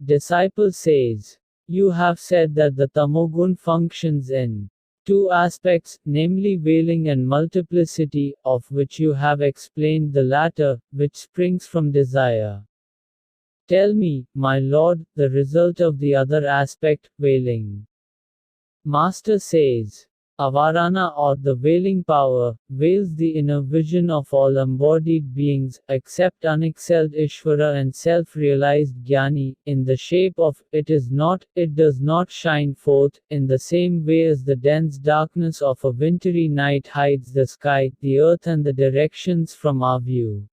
Disciple says, you have said that the tamogun functions in two aspects, namely veiling and multiplicity, of which you have explained the latter, which springs from desire. Tell me, my lord, the result of the other aspect, veiling. Master says, Avarana or the veiling power, veils the inner vision of all embodied beings, except unexcelled Ishvara and self-realized Jnani, in the shape of, it does not shine forth, in the same way as the dense darkness of a wintry night hides the sky, the earth and the directions from our view.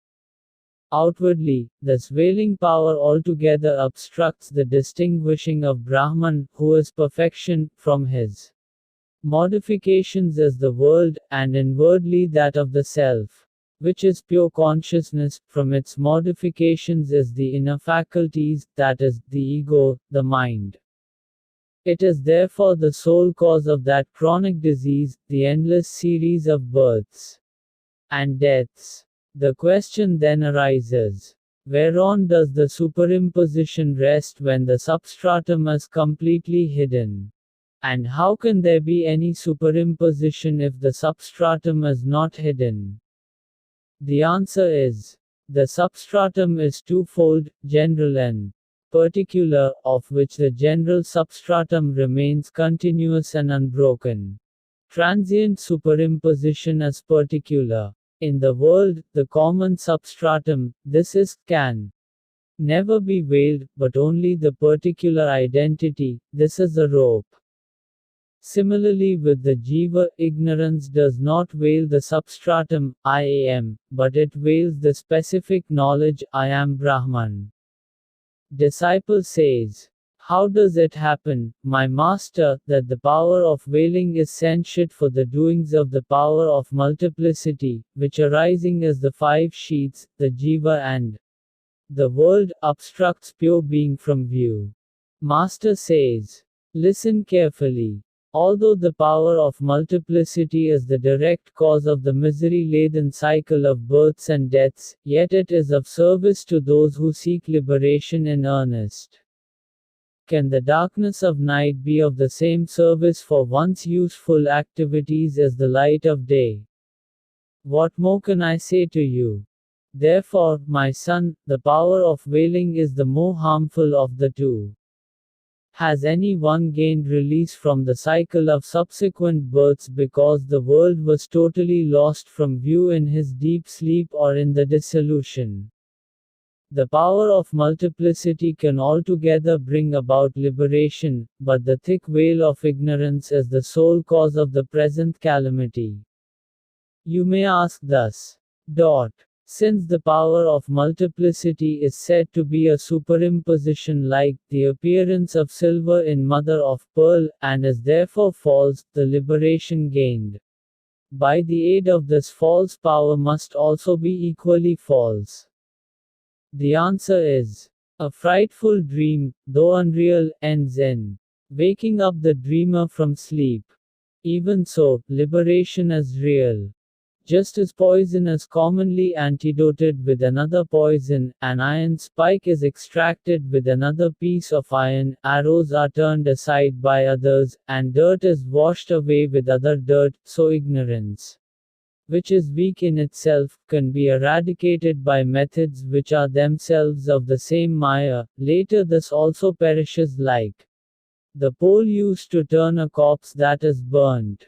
Outwardly, this veiling power altogether obstructs the distinguishing of Brahman, who is perfection, from his modifications as the world, and inwardly that of the self, which is pure consciousness, from its modifications as the inner faculties, that is, the ego, the mind. It is therefore the sole cause of that chronic disease, the endless series of births and deaths. The question then arises, whereon does the superimposition rest when the substratum is completely hidden? And how can there be any superimposition if the substratum is not hidden? The answer is, the substratum is twofold, general and particular, of which the general substratum remains continuous and unbroken. Transient superimposition is particular. In the world, the common substratum, can never be veiled, but only the particular identity, this is a rope. Similarly with the jiva, ignorance does not veil the substratum, I am, but it veils the specific knowledge, I am Brahman. Disciple says, how does it happen, my master, that the power of veiling is sentient for the doings of the power of multiplicity, which arising as the five sheaths, the jiva and the world, obstructs pure being from view? Master says, listen carefully. Although the power of multiplicity is the direct cause of the misery-laden cycle of births and deaths, yet it is of service to those who seek liberation in earnest. Can the darkness of night be of the same service for one's useful activities as the light of day? What more can I say to you? Therefore, my son, the power of veiling is the more harmful of the two. Has any one gained release from the cycle of subsequent births because the world was totally lost from view in his deep sleep or in the dissolution? The power of multiplicity can altogether bring about liberation, but the thick veil of ignorance is the sole cause of the present calamity. You may ask thus. Since the power of multiplicity is said to be a superimposition like the appearance of silver in mother of pearl, and is therefore false, the liberation gained by the aid of this false power must also be equally false. The answer is, a frightful dream, though unreal, ends in waking up the dreamer from sleep. Even so, liberation is real. Just as poison is commonly antidoted with another poison, an iron spike is extracted with another piece of iron, arrows are turned aside by others, and dirt is washed away with other dirt, so ignorance, which is weak in itself, can be eradicated by methods which are themselves of the same Maya. Later this also perishes like the pole used to turn a corpse that is burned.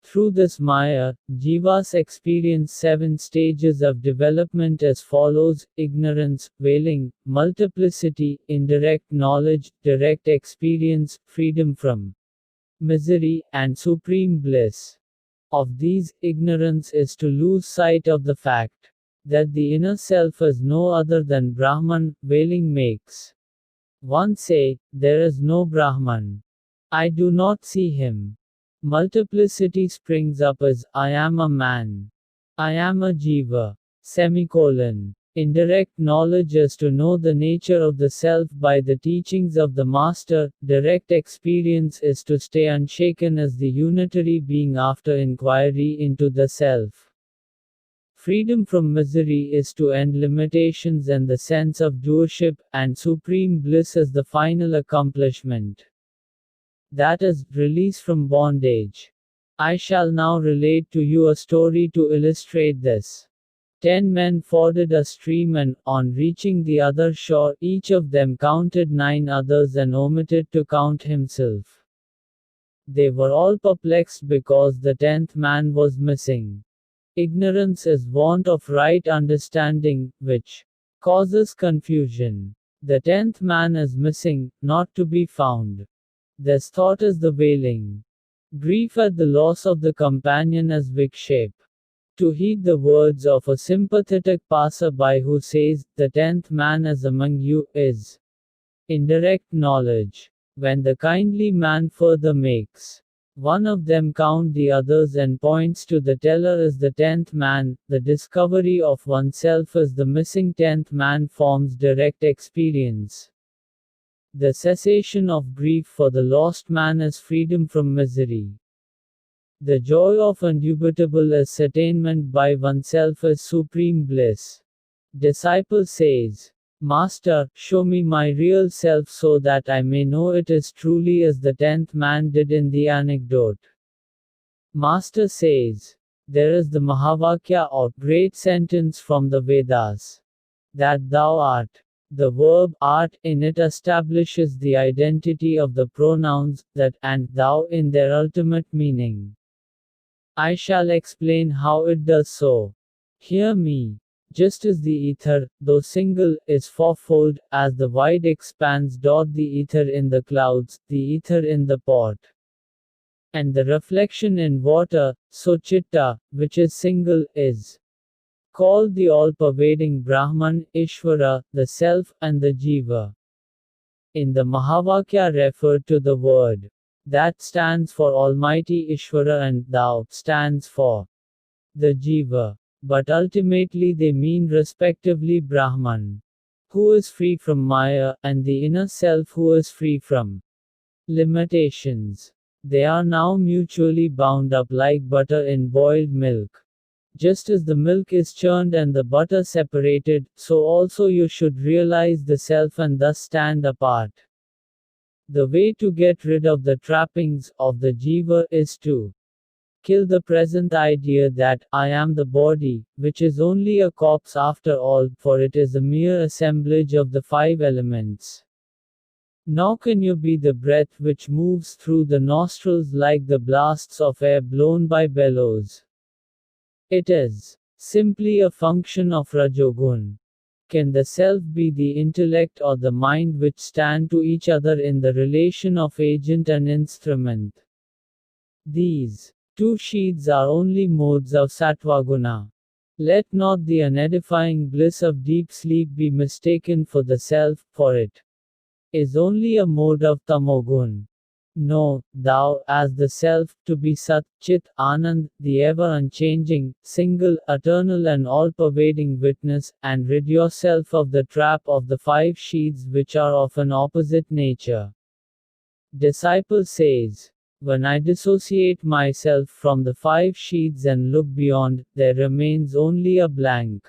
Through this Maya, jivas experience 7 stages of development as follows: ignorance, veiling, multiplicity, indirect knowledge, direct experience, freedom from misery, and supreme bliss. Of these, ignorance is to lose sight of the fact that the inner self is no other than Brahman. Veiling makes one say, there is no Brahman. I do not see him. Multiplicity springs up as, I am a man. I am a jiva. Indirect knowledge is to know the nature of the self by the teachings of the Master. Direct experience is to stay unshaken as the unitary being after inquiry into the self. Freedom from misery is to end limitations and the sense of doership, and supreme bliss is the final accomplishment. That is, release from bondage. I shall now relate to you a story to illustrate this. 10 men forded a stream and, on reaching the other shore, each of them counted 9 others and omitted to count himself. They were all perplexed because the 10th man was missing. Ignorance is want of right understanding, which causes confusion. The 10th man is missing, not to be found. This thought is the wailing. Grief at the loss of the companion as vikshepa. To heed the words of a sympathetic passer-by who says, "The 10th man is among you," is indirect knowledge. When the kindly man further makes one of them count the others and points to the teller as the 10th man, the discovery of oneself as the missing 10th man forms direct experience. The cessation of grief for the lost man is freedom from misery. The joy of indubitable ascertainment by oneself is supreme bliss. Disciple says, "Master, show me my real self so that I may know it as truly as the 10th man did in the anecdote." Master says, "There is the Mahavakya or great sentence from the Vedas. That thou art. The verb art in it establishes the identity of the pronouns that and thou in their ultimate meaning. I shall explain how it does so. Hear me. Just as the ether, though single, is fourfold, as the wide expanse the ether in the clouds, the ether in the pot, and the reflection in water, so Chitta, which is single, is called the all-pervading Brahman, Ishvara, the Self, and the Jiva. In the Mahavakya referred to the word that stands for Almighty Ishvara and thou stands for the Jiva. But ultimately they mean respectively Brahman, who is free from Maya, and the inner self who is free from limitations. They are now mutually bound up like butter in boiled milk. Just as the milk is churned and the butter separated, so also you should realize the self and thus stand apart. The way to get rid of the trappings of the Jiva is to kill the present idea that I am the body, which is only a corpse after all, for it is a mere assemblage of the 5 elements. Nor can you be the breath which moves through the nostrils like the blasts of air blown by bellows. It is simply a function of Rajogun. Can the self be the intellect or the mind which stand to each other in the relation of agent and instrument? These 2 sheaths are only modes of Sattvaguna. Let not the unedifying bliss of deep sleep be mistaken for the self, for it is only a mode of Tamogun. Know, thou, as the self, to be Sat, Chit, Anand, the ever-unchanging, single, eternal and all-pervading witness, and rid yourself of the trap of the 5 sheaths which are of an opposite nature. Disciple says, when I dissociate myself from the 5 sheaths and look beyond, there remains only a blank.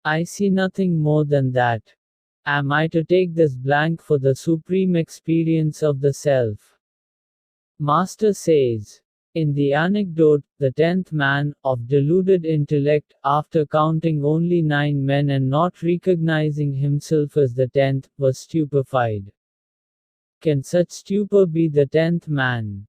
I see nothing more than that. Am I to take this blank for the supreme experience of the self? Master says, in the anecdote, the 10th man, of deluded intellect, after counting only 9 men and not recognizing himself as the 10th, was stupefied. Can such stupor be the 10th man?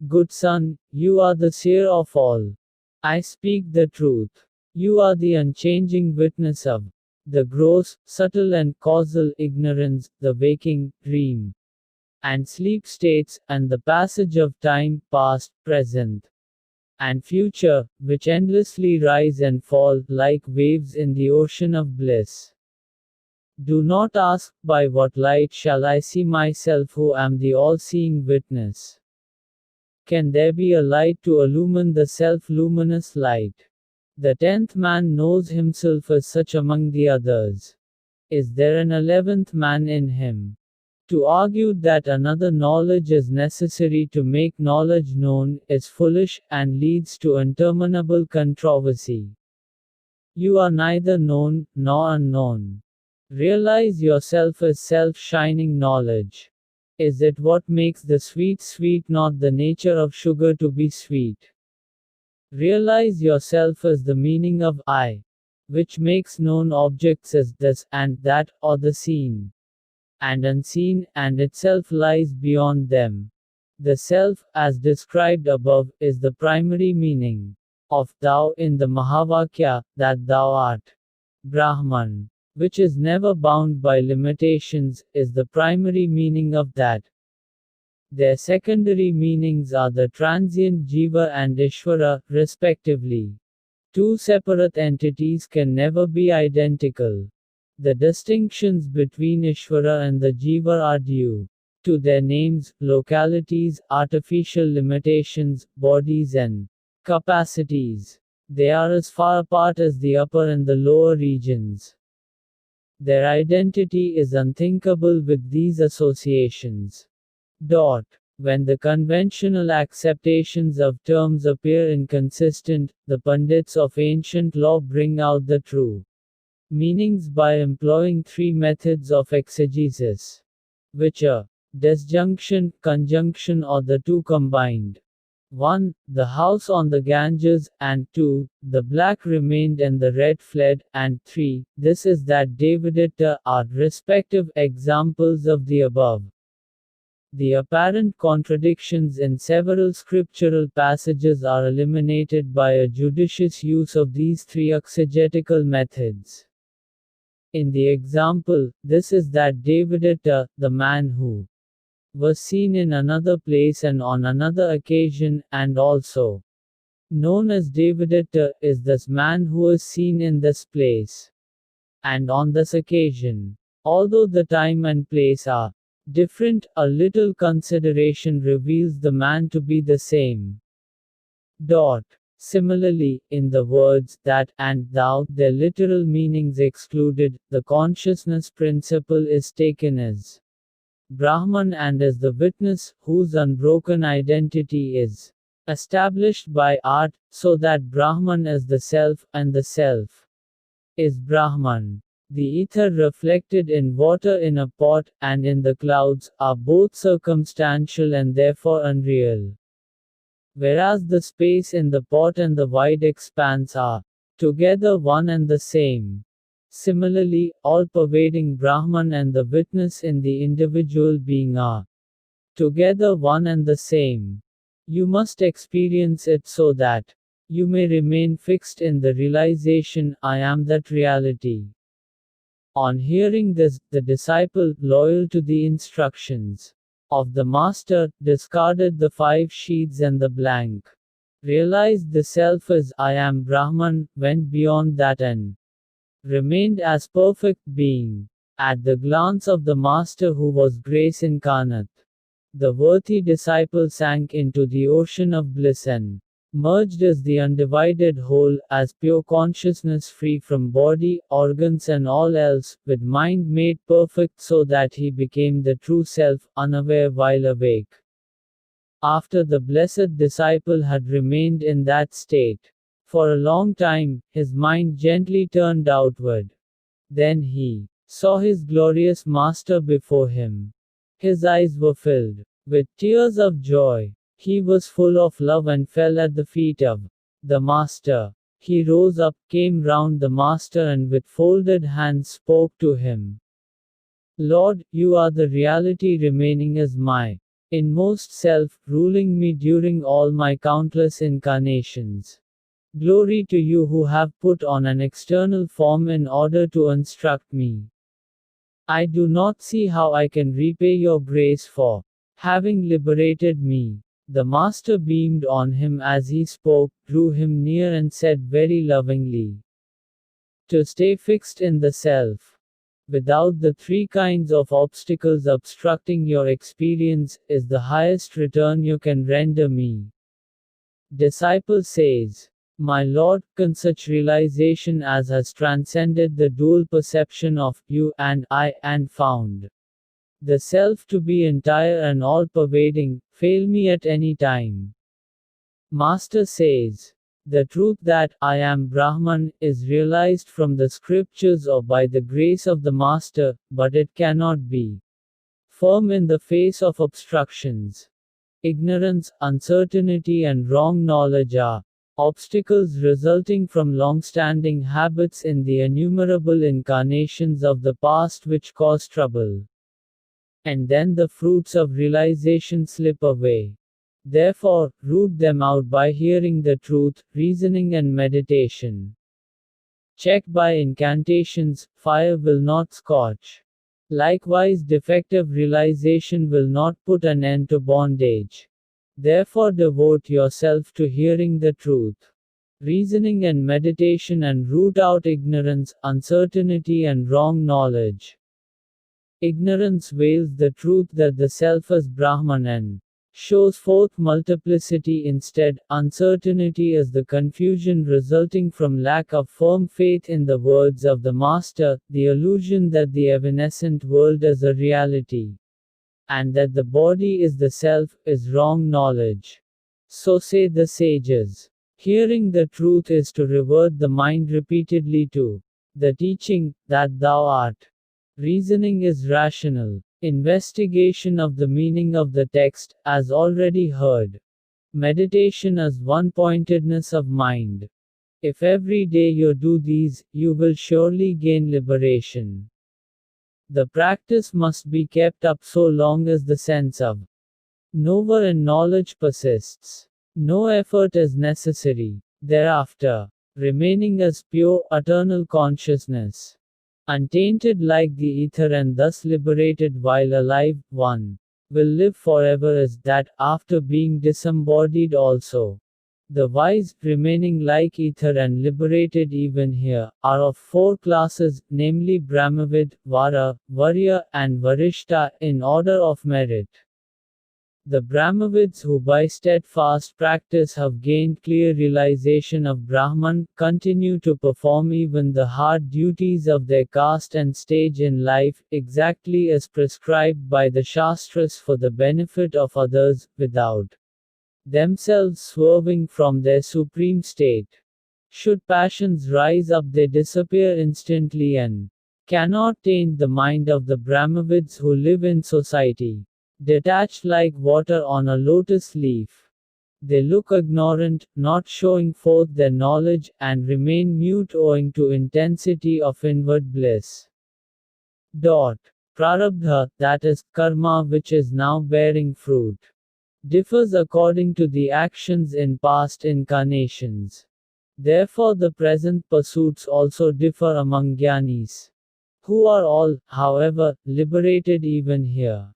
Good son, you are the seer of all. I speak the truth. You are the unchanging witness of the gross, subtle and causal ignorance, the waking, dream, and sleep states, and the passage of time, past, present, and future, which endlessly rise and fall, like waves in the ocean of bliss. Do not ask, by what light shall I see myself who am the all-seeing witness? Can there be a light to illumine the self-luminous light? The 10th man knows himself as such among the others. Is there an 11th man in him? To argue that another knowledge is necessary to make knowledge known is foolish, and leads to interminable controversy. You are neither known nor unknown. Realize yourself as self-shining knowledge. Is it what makes the sweet sweet, not the nature of sugar to be sweet? Realize yourself as the meaning of I, which makes known objects as this and that, or the seen and unseen, and itself lies beyond them. The self, as described above, is the primary meaning of thou in the Mahavakya, that thou art Brahman, which is never bound by limitations, is the primary meaning of that. Their secondary meanings are the transient Jiva and Ishvara, respectively. Two separate entities can never be identical. The distinctions between Ishvara and the Jiva are due to their names, localities, artificial limitations, bodies, and capacities. They are as far apart as the upper and the lower regions. Their identity is unthinkable with these associations. When the conventional acceptations of terms appear inconsistent, the Pandits of ancient law bring out the true meanings by employing three methods of exegesis, which are disjunction, conjunction, or the two combined. 1. The house on the Ganges, and 2. The black remained and the red fled, and 3. This is that Devadatta are respective examples of the above. The apparent contradictions in several scriptural passages are eliminated by a judicious use of these three exegetical methods. In the example, this is that Devadatta, the man who was seen in another place and on another occasion, and also known as Devadatta, is this man who is seen in this place and on this occasion. Although the time and place are different, a little consideration reveals the man to be the same. Similarly, in the words that and thou, their literal meanings excluded, the consciousness principle is taken as Brahman and as the witness, whose unbroken identity is established by art, so that Brahman is the self, and the self is Brahman. The ether reflected in water in a pot, and in the clouds, are both circumstantial and therefore unreal. Whereas the space in the pot and the wide expanse are together one and the same. Similarly, all-pervading Brahman and the witness in the individual being are together one and the same. You must experience it so that you may remain fixed in the realization, I am that reality. On hearing this, the disciple, loyal to the instructions of the master, discarded the 5 sheets and the blank. Realized the self as I am Brahman, went beyond that and remained as perfect being. At the glance of the Master who was grace incarnate, the worthy disciple sank into the ocean of bliss and merged as the undivided whole, as pure consciousness free from body, organs and all else, with mind made perfect so that he became the true self, unaware while awake. After the blessed disciple had remained in that state for a long time, his mind gently turned outward. Then he saw his glorious Master before him. His eyes were filled with tears of joy. He was full of love and fell at the feet of the Master. He rose up, came round the Master and with folded hands spoke to him. Lord, you are the reality remaining as my inmost self, ruling me during all my countless incarnations. Glory to you who have put on an external form in order to instruct me. I do not see how I can repay your grace for having liberated me. The Master beamed on him as he spoke, drew him near and said very lovingly, to stay fixed in the self, without the 3 kinds of obstacles obstructing your experience, is the highest return you can render me. Disciple says, my Lord, can such realization as has transcended the dual perception of you and I, and found the self to be entire and all-pervading, fail me at any time. Master says, The truth that I am Brahman is realized from the scriptures or by the grace of the Master, but it cannot be firm in the face of obstructions. Ignorance, uncertainty, and wrong knowledge are obstacles resulting from long-standing habits in the innumerable incarnations of the past which cause trouble. And then the fruits of realization slip away. Therefore, root them out by hearing the truth, reasoning, and meditation. Checked by incantations, fire will not scorch. Likewise, defective realization will not put an end to bondage. Therefore, devote yourself to hearing the truth, reasoning, and meditation, and root out ignorance, uncertainty, and wrong knowledge. Ignorance veils the truth that the self is Brahman and shows forth multiplicity instead. Uncertainty is the confusion resulting from lack of firm faith in the words of the Master, the illusion that the evanescent world is a reality, and that the body is the self, is wrong knowledge. So say the sages. Hearing the truth is to revert the mind repeatedly to the teaching that thou art. Reasoning is rational investigation of the meaning of the text, as already heard. Meditation is one-pointedness of mind. If every day you do these, you will surely gain liberation. The practice must be kept up so long as the sense of knower and knowledge persists. No effort is necessary. Thereafter, remaining as pure, eternal consciousness, untainted like the ether and thus liberated while alive, one will live forever is that, after being disembodied also. The wise, remaining like ether and liberated even here, are of four classes, namely Brahmavid, Vara, Varya, and Varishta, in order of merit. The Brahmavids who by steadfast practice have gained clear realization of Brahman, continue to perform even the hard duties of their caste and stage in life, exactly as prescribed by the Shastras for the benefit of others, without themselves swerving from their supreme state. Should passions rise up, they disappear instantly and cannot taint the mind of the Brahmavids who live in society. Detached like water on a lotus leaf, they look ignorant, not showing forth their knowledge, and remain mute owing to intensity of inward bliss. Prarabdha, that is, karma which is now bearing fruit, differs according to the actions in past incarnations. Therefore the present pursuits also differ among jnanis, who are all, however, liberated even here.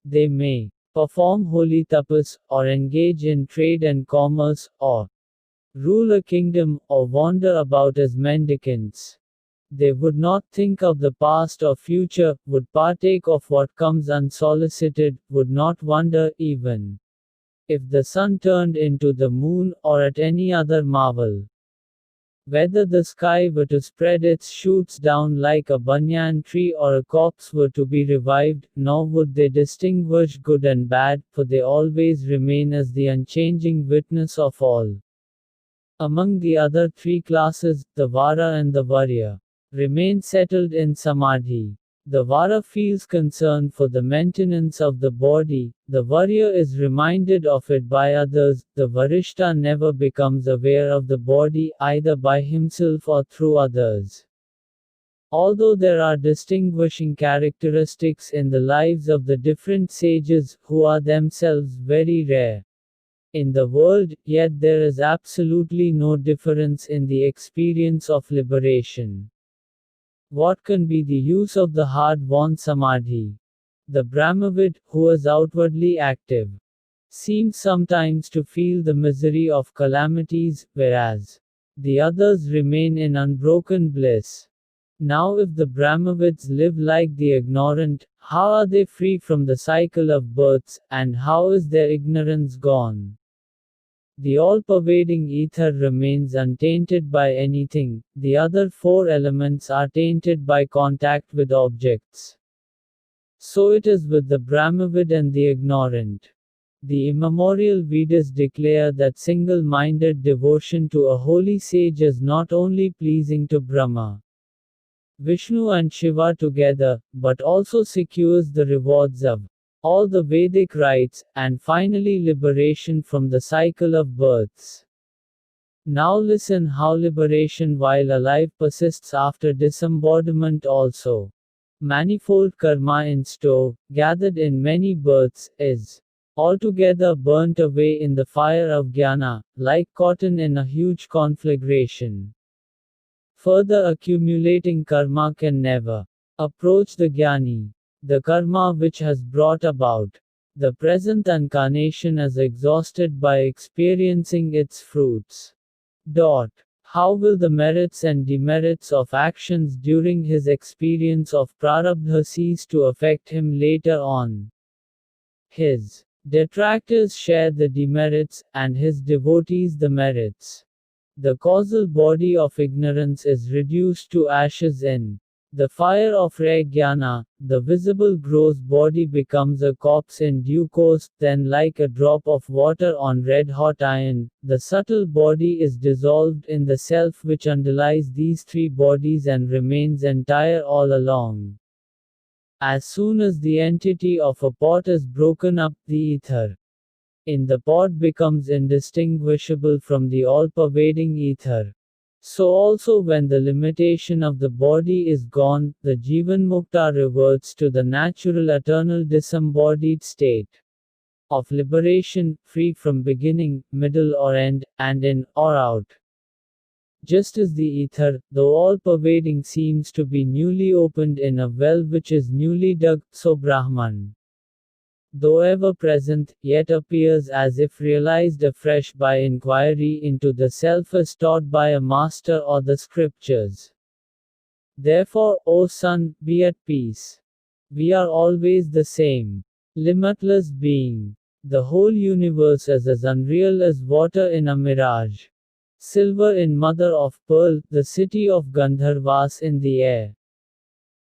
They may perform holy tapas, or engage in trade and commerce, or rule a kingdom, or wander about as mendicants. They would not think of the past or future, would partake of what comes unsolicited, would not wonder even if the sun turned into the moon, or at any other marvel. Whether the sky were to spread its shoots down like a banyan tree or a corpse were to be revived, nor would they distinguish good and bad, for they always remain as the unchanging witness of all. Among the other three classes, the Vara and the Varya remain settled in Samadhi. The Vara feels concern for the maintenance of the body, the Varya is reminded of it by others, the Varishta never becomes aware of the body either by himself or through others. Although there are distinguishing characteristics in the lives of the different sages, who are themselves very rare in the world, yet there is absolutely no difference in the experience of liberation. What can be the use of the hard-won samadhi? The Brahmavid, who is outwardly active, seems sometimes to feel the misery of calamities, whereas the others remain in unbroken bliss. Now if the Brahmavids live like the ignorant, how are they free from the cycle of births, and how is their ignorance gone? The all-pervading ether remains untainted by anything, the other four elements are tainted by contact with objects. So it is with the Brahmavid and the ignorant. The immemorial Vedas declare that single-minded devotion to a holy sage is not only pleasing to Brahma, Vishnu and Shiva together, but also secures the rewards of all the Vedic rites, and finally liberation from the cycle of births. Now listen how liberation while alive persists after disembodiment also. Manifold karma in store, gathered in many births, is altogether burnt away in the fire of jnana, like cotton in a huge conflagration. Further accumulating karma can never approach the jnani. The karma which has brought about the present incarnation is exhausted by experiencing its fruits. How will the merits and demerits of actions during his experience of prarabdha cease to affect him later on? His detractors share the demerits, and his devotees the merits. The causal body of ignorance is reduced to ashes in the fire of jnana. The visible gross body becomes a corpse in due course, then like a drop of water on red-hot iron, the subtle body is dissolved in the self which underlies these three bodies and remains entire all along. As soon as the entity of a pot is broken up, the ether in the pot becomes indistinguishable from the all-pervading ether. So also when the limitation of the body is gone, the Jivanmukta reverts to the natural eternal disembodied state of liberation, free from beginning, middle or end, and in or out. Just as the ether, though all-pervading, seems to be newly opened in a well which is newly dug, so Brahman, though ever present, yet appears as if realized afresh by inquiry into the self as taught by a master or the scriptures. Therefore, O son, be at peace. We are always the same, limitless being. The whole universe is as unreal as water in a mirage. Silver in mother of pearl, the city of Gandharvas in the air.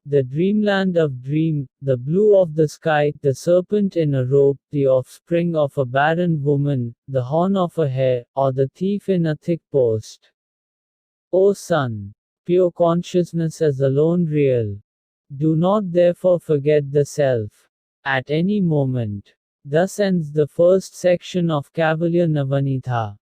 The dreamland of dream, the blue of the sky, the serpent in a rope, the offspring of a barren woman, the horn of a hare, or the thief in a thick post. O son, pure consciousness is alone real. Do not therefore forget the self at any moment. Thus ends the first section of Kaivalya Navaneetha.